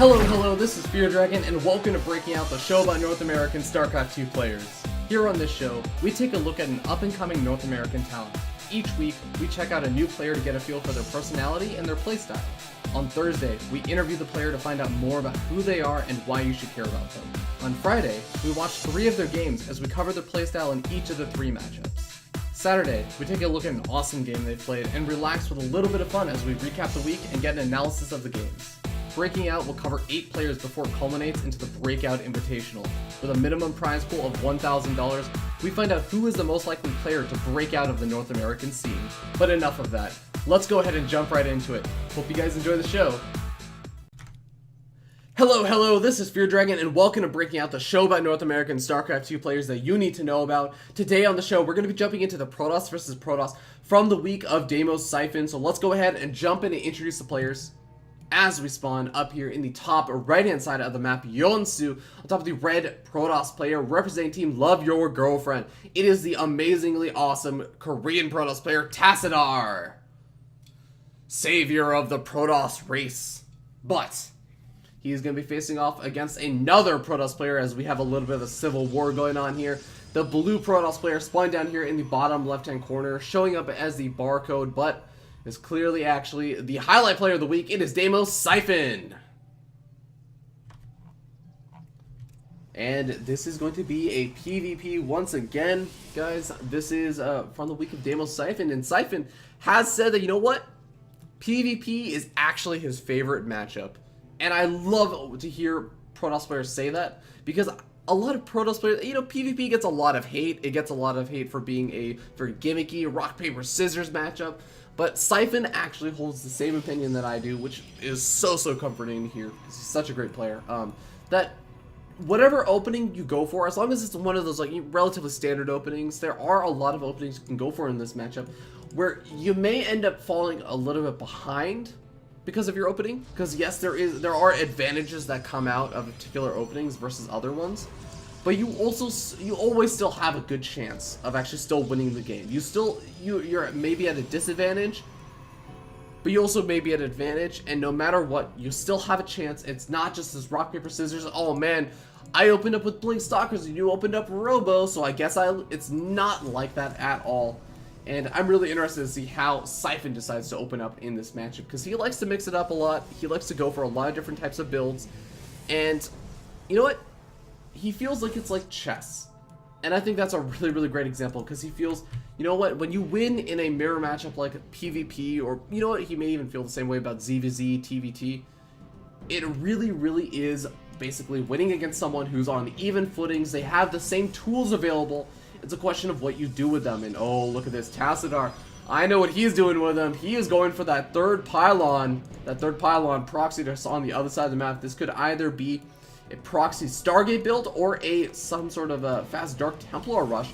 Hello, this is Fear Dragon, and welcome to Breaking Out, the show about North American StarCraft 2 players. Here on this show, we take a look at an up-and-coming North American talent. Each week, we check out a new player to get a feel for their personality and their playstyle. On Thursday, we interview the player to find out more about who they are and why you should care about them. On Friday, we watch 3 of their games as we cover their playstyle in each of the 3 matchups. Saturday, we take a look at an awesome game they played and relax with a little bit of fun as we recap the week and get an analysis of the games. Breaking Out will cover 8 players before it culminates into the Breakout Invitational. With a minimum prize pool of $1,000, we find out who is the most likely player to break out of the North American scene. But enough of that. Let's go ahead and jump right into it. Hope you guys enjoy the show. Hello, this is Fear Dragon, and welcome to Breaking Out, the show about North American StarCraft 2 players that you need to know about. Today on the show, we're going to be jumping into the Protoss vs. Protoss from the week of Deimos Siphonn, so let's go ahead and jump in and introduce the players. As we spawn up here in the top right-hand side of the map, Yonsu, on top of the red Protoss player representing Team Love Your Girlfriend. It is the amazingly awesome Korean Protoss player, Tassadar, savior of the Protoss race. But he is going to be facing off against another Protoss player as we have a little bit of a civil war going on here. The blue Protoss player spawned down here in the bottom left-hand corner, showing up as the barcode, but is clearly actually the highlight player of the week. It is Deimos Siphonn. And this is going to be a PvP once again, guys. This is from the week of Deimos Siphonn, and Siphonn has said that, you know what? PvP is actually his favorite matchup. And I love to hear Protoss players say that, because a lot of Protoss players, you know, PvP gets a lot of hate. It gets a lot of hate for being a very gimmicky rock, paper, scissors matchup. But Siphonn actually holds the same opinion that I do, which is so comforting to hear. He's such a great player. That whatever opening you go for, as long as it's one of those like relatively standard openings, there are a lot of openings you can go for in this matchup where you may end up falling a little bit behind because of your opening. Because yes, there are advantages that come out of particular openings versus other ones. But you always still have a good chance of actually still winning the game. You're maybe at a disadvantage, but you also may be at an advantage, and no matter what, you still have a chance. It's not just this rock, paper, scissors, oh man, I opened up with Blink Stalkers and you opened up Robo, so I guess it's not like that at all. And I'm really interested to see how Siphonn decides to open up in this matchup, because he likes to mix it up a lot. He likes to go for a lot of different types of builds, and you know what? He feels like it's like chess. And I think that's a really great example, because he feels, you know what, when you win in a mirror matchup like PvP, or you know what, he may even feel the same way about ZvZ, TVT, it really is basically winning against someone who's on even footings. They have the same tools available. It's a question of what you do with them. And oh, look at this, Tassadar. I know what he's doing with them. He is going for that third pylon proxy that's on the other side of the map. This could either be a proxy Stargate build or some sort of a fast Dark Templar rush.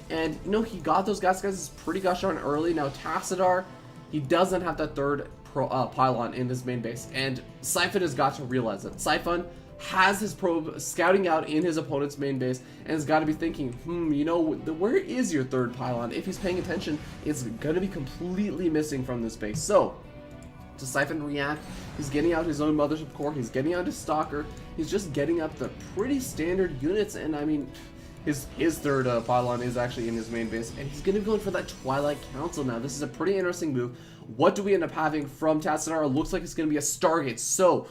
And you know, he got those guys pretty gosh darn early. Now Tassadar, he doesn't have that third pylon in his main base, and Siphonn has got to realize it. Siphonn has his probe scouting out in his opponent's main base and has got to be thinking, you know, where is your third pylon? If he's paying attention, it's going to be completely missing from this base. So to Siphonn react, he's getting out his own Mothership Core, he's getting out his Stalker, he's just getting up the pretty standard units, and I mean, his third pylon is actually in his main base, and he's going to be going for that Twilight Council now. This is a pretty interesting move. What do we end up having from Tassadar? Looks like it's going to be a Stargate, so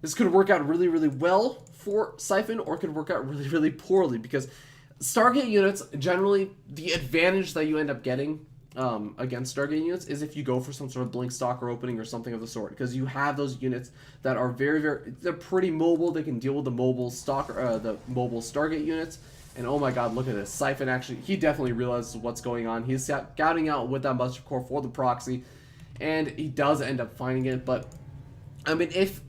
this could work out really well for Siphonn, or it could work out really poorly, because Stargate units, generally, the advantage that you end up getting against Stargate units is if you go for some sort of Blink Stalker opening or something of the sort, because you have those units that are they're pretty mobile. They can deal with the mobile mobile Stargate units. And oh my god, look at this. Siphonn actually, he definitely realizes what's going on. He's scouting out with that Mothership Core for the proxy, and he does end up finding it. But I mean, if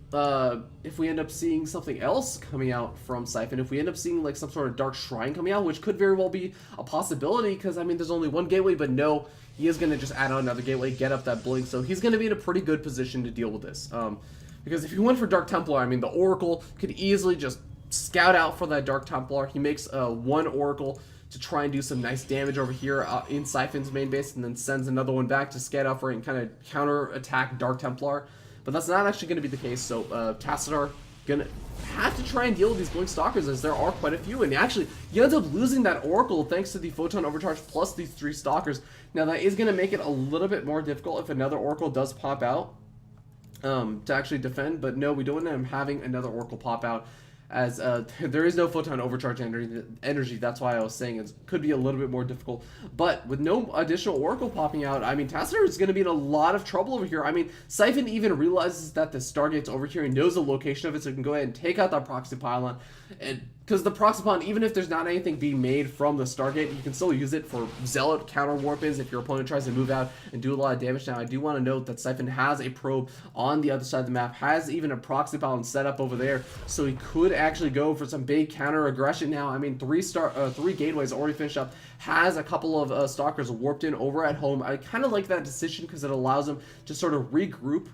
we end up seeing something else coming out from Siphonn, if we end up seeing like some sort of Dark Shrine coming out, which could very well be a possibility, because I mean, there's only one gateway, but no, he is going to just add on another gateway, get up that Blink, so he's going to be in a pretty good position to deal with this. Because if he went for Dark Templar, I mean, the Oracle could easily just scout out for that Dark Templar. He makes one Oracle to try and do some nice damage over here in Siphonn's main base, and then sends another one back to scout out for it and kind of counter attack Dark Templar. But that's not actually going to be the case, so Tassadar gonna have to try and deal with these Blink Stalkers, as there are quite a few, and actually you end up losing that Oracle thanks to the Photon Overcharge plus these 3 Stalkers. Now that is going to make it a little bit more difficult if another Oracle does pop out to actually defend, but no, we don't end up having another Oracle pop out, as there is no Photon Overcharge energy. That's why I was saying it could be a little bit more difficult. But with no additional Oracle popping out, I mean, Tassadar is going to be in a lot of trouble over here. I mean, Siphon even realizes that the Stargate's over here and knows the location of it, so he can go ahead and take out that Proxy Pylon. And because the Proxy Pylon, even if there's not anything being made from the Stargate, you can still use it for Zealot counter warp-ins if your opponent tries to move out and do a lot of damage. Now, I do want to note that Siphon has a probe on the other side of the map, has even a Proxy Pylon set up over there, so he could actually go for some big counter aggression now. I mean, 3 gateways already finished up, has a couple of Stalkers warped in over at home. I kind of like that decision because it allows him to sort of regroup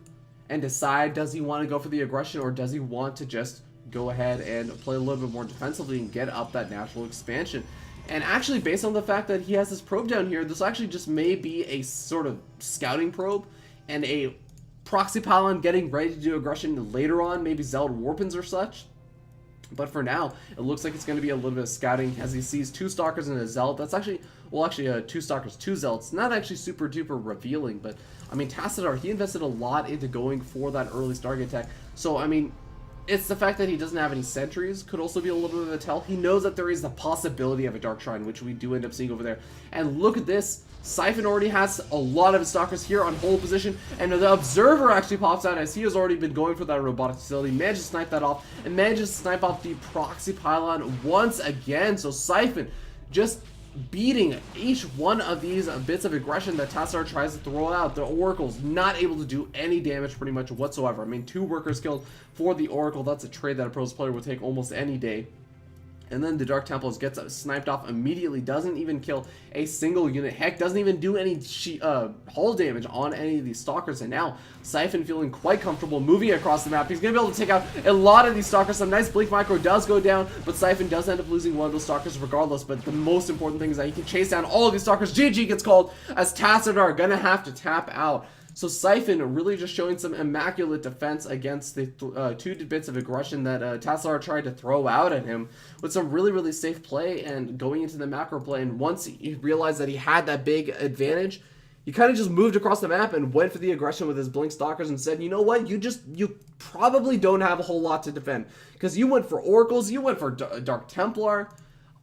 and decide, does he want to go for the aggression or does he want to just go ahead and play a little bit more defensively and get up that natural expansion. And actually, based on the fact that he has this probe down here, this actually just may be a sort of scouting probe and a Proxy Pylon getting ready to do aggression later on, maybe Zealot warpins or such. But for now, it looks like it's going to be a little bit of scouting as he sees 2 Stalkers and a Zealot. That's actually, well, actually 2 Stalkers, 2 Zealots. Not actually super duper revealing, but I mean, Tassadar, he invested a lot into going for that early Stargate tech. So, I mean, it's the fact that he doesn't have any sentries could also be a little bit of a tell. He knows that there is the possibility of a Dark Shrine, which we do end up seeing over there. And look at this. Siphon already has a lot of his Stalkers here on hold position, and the Observer actually pops out as he has already been going for that robotic facility, manages to snipe that off, and manages to snipe off the Proxy Pylon once again. So Siphon just beating each one of these bits of aggression that Tassadar tries to throw out. The Oracle's not able to do any damage pretty much whatsoever. I mean, 2 workers killed for the Oracle. That's a trade that a pros player would take almost any day. And then the Dark Templars gets sniped off immediately, doesn't even kill a single unit. Heck, doesn't even do any hull damage on any of these Stalkers. And now, Siphon feeling quite comfortable moving across the map. He's going to be able to take out a lot of these Stalkers. Some nice Blink Micro does go down, but Siphon does end up losing one of those Stalkers regardless. But the most important thing is that he can chase down all of these Stalkers. GG gets called as Tassadar are going to have to tap out. So Siphon really just showing some immaculate defense against the 2 bits of aggression that Tassadar tried to throw out at him with some really, really safe play and going into the macro play. And once he realized that he had that big advantage, he kind of just moved across the map and went for the aggression with his Blink Stalkers and said, you know what, you probably don't have a whole lot to defend. Because you went for Oracles, you went for Dark Templar.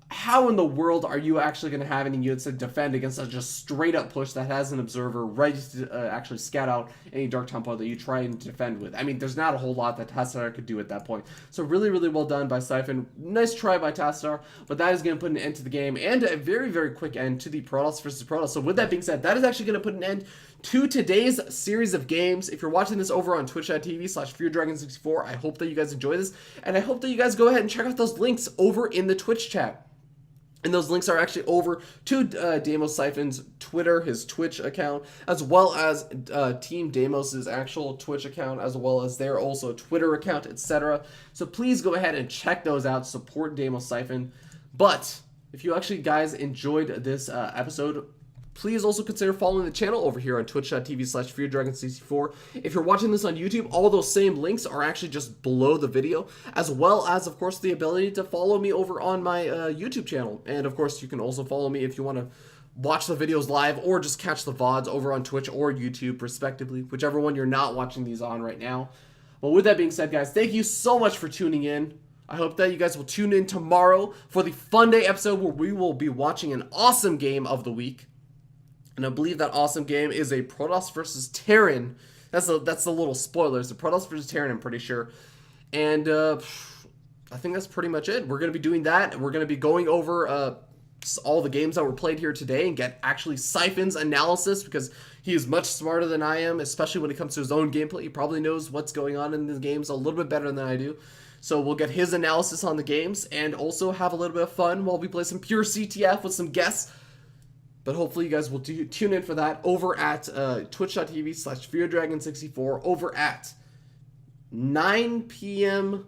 How in the world are you actually going to have any units to defend against such a straight up push that has an Observer ready to actually scout out any Dark Templar that you try and defend with? I mean, there's not a whole lot that Tassadar could do at that point. So really, really well done by Siphon. Nice try by Tassadar, but that is going to put an end to the game and a very, very quick end to the Protoss versus Protoss. So with that being said, that is actually going to put an end to today's series of games. If you're watching this over on twitch.tv/FearDragon64, I hope that you guys enjoy this, and I hope that you guys go ahead and check out those links over in the Twitch chat. And those links are actually over to Deimos Siphon's Twitter, his Twitch account, as well as Team Deimos' actual Twitch account, as well as their also Twitter account, etc. So please go ahead and check those out. Support Deimos Siphon. But if you actually guys enjoyed this episode, please also consider following the channel over here on twitch.tv/FearDragon64. If you're watching this on YouTube, all those same links are actually just below the video, as well as, of course, the ability to follow me over on my YouTube channel. And, of course, you can also follow me if you want to watch the videos live or just catch the VODs over on Twitch or YouTube, respectively, whichever one you're not watching these on right now. Well, with that being said, guys, thank you so much for tuning in. I hope that you guys will tune in tomorrow for the Fun Day episode where we will be watching an awesome game of the week. And I believe that awesome game is a Protoss versus Terran. That's the little spoiler. It's a Protoss versus Terran, I'm pretty sure. And I think that's pretty much it. We're going to be doing that. We're going to be going over all the games that were played here today and get actually Siphon's analysis, because he is much smarter than I am, especially when it comes to his own gameplay. He probably knows what's going on in the games a little bit better than I do. So we'll get his analysis on the games and also have a little bit of fun while we play some pure CTF with some guests. But hopefully you guys will tune in for that over at twitch.tv/FearDragon64 over at 9 p.m.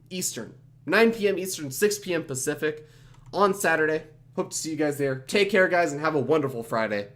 Eastern. 9 p.m. Eastern, 6 p.m. Pacific on Saturday. Hope to see you guys there. Take care, guys, and have a wonderful Friday.